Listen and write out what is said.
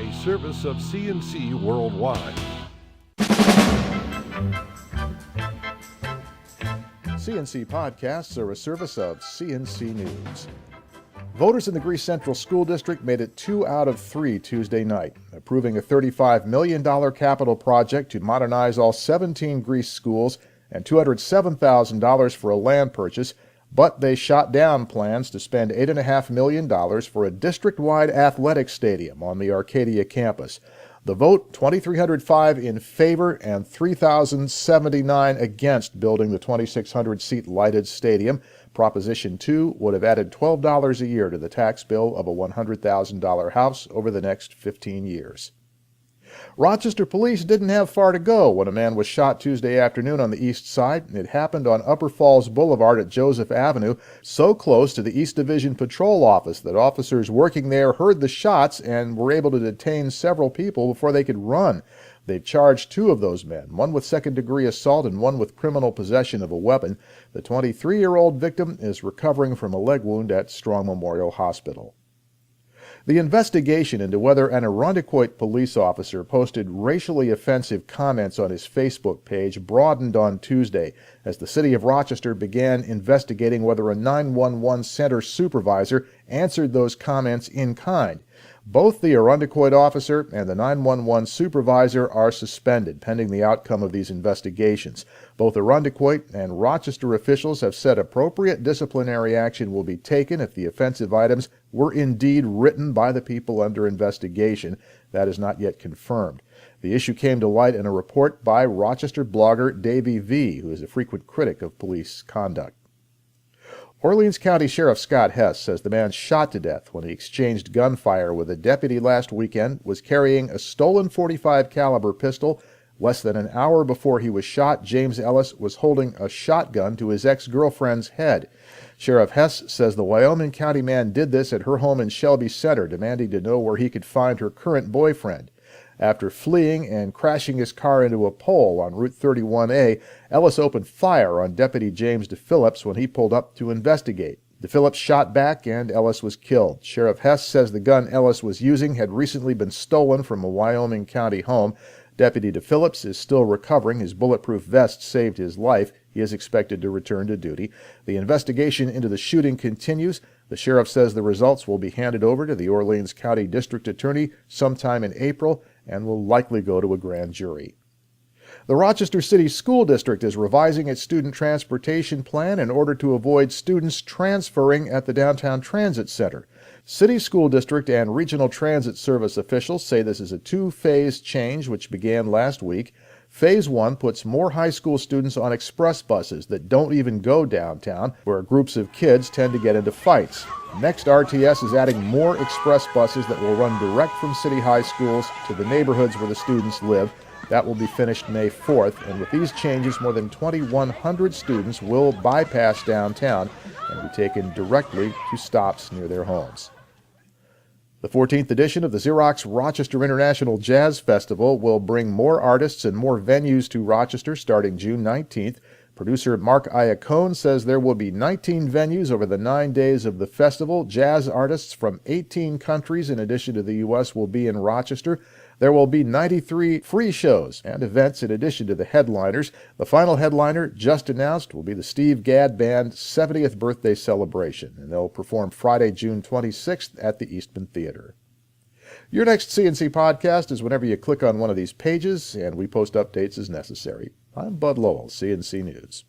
a service of CNC Worldwide. CNC podcasts are a service of CNC News. Voters in the Greece Central School District made it 2 out of 3 Tuesday night, approving a $35 million capital project to modernize all 17 Greece schools and $207,000 for a land purchase, but they shot down plans to spend $8.5 million for a district-wide athletic stadium on the Arcadia campus. The vote, 2,305 in favor and 3,079 against building the 2,600-seat lighted stadium. Proposition 2 would have added $12 a year to the tax bill of a $100,000 house over the next 15 years. Rochester police didn't have far to go when a man was shot Tuesday afternoon on the east side. It happened on Upper Falls Boulevard at Joseph Avenue, so close to the East Division Patrol Office that officers working there heard the shots and were able to detain several people before they could run. They've charged 2 of those men, one with second-degree assault and one with criminal possession of a weapon. The 23-year-old victim is recovering from a leg wound at Strong Memorial Hospital. The investigation into whether an Irondequoit police officer posted racially offensive comments on his Facebook page broadened on Tuesday as the city of Rochester began investigating whether a 911 center supervisor answered those comments in kind. Both the Irondequoit officer and the 911 supervisor are suspended pending the outcome of these investigations. Both Irondequoit and Rochester officials have said appropriate disciplinary action will be taken if the offensive items were indeed written by the people under investigation. That is not yet confirmed. The issue came to light in a report by Rochester blogger Davey V., who is a frequent critic of police conduct. Orleans County Sheriff Scott Hess says the man shot to death when he exchanged gunfire with a deputy last weekend was carrying a stolen .45 caliber pistol. Less than an hour before he was shot, James Ellis was holding a shotgun to his ex-girlfriend's head. Sheriff Hess says the Wyoming County man did this at her home in Shelby Center, demanding to know where he could find her current boyfriend. After fleeing and crashing his car into a pole on Route 31A, Ellis opened fire on Deputy James DePhillips when he pulled up to investigate. DePhillips shot back and Ellis was killed. Sheriff Hess says the gun Ellis was using had recently been stolen from a Wyoming County home. Deputy DePhillips is still recovering. His bulletproof vest saved his life. He is expected to return to duty. The investigation into the shooting continues. The sheriff says the results will be handed over to the Orleans County District Attorney sometime in April and will likely go to a grand jury. The Rochester City School District is revising its student transportation plan in order to avoid students transferring at the Downtown Transit Center. City School District and Regional Transit Service officials say this is a 2-phase change which began last week. Phase 1 puts more high school students on express buses that don't even go downtown, where groups of kids tend to get into fights. Next, RTS is adding more express buses that will run direct from city high schools to the neighborhoods where the students live. That will be finished May 4th, and with these changes, more than 2,100 students will bypass downtown and be taken directly to stops near their homes. The 14th edition of the Xerox Rochester International Jazz Festival will bring more artists and more venues to Rochester starting June 19th. Producer Mark Iacone says there will be 19 venues over the 9 days of the festival. Jazz artists from 18 countries in addition to the U.S. will be in Rochester. There will be 93 free shows and events in addition to the headliners. The final headliner, just announced, will be the Steve Gadd Band's 70th birthday celebration, and they'll perform Friday, June 26th at the Eastman Theater. Your next CNC podcast is whenever you click on one of these pages, and we post updates as necessary. I'm Bud Lowell, CNC News.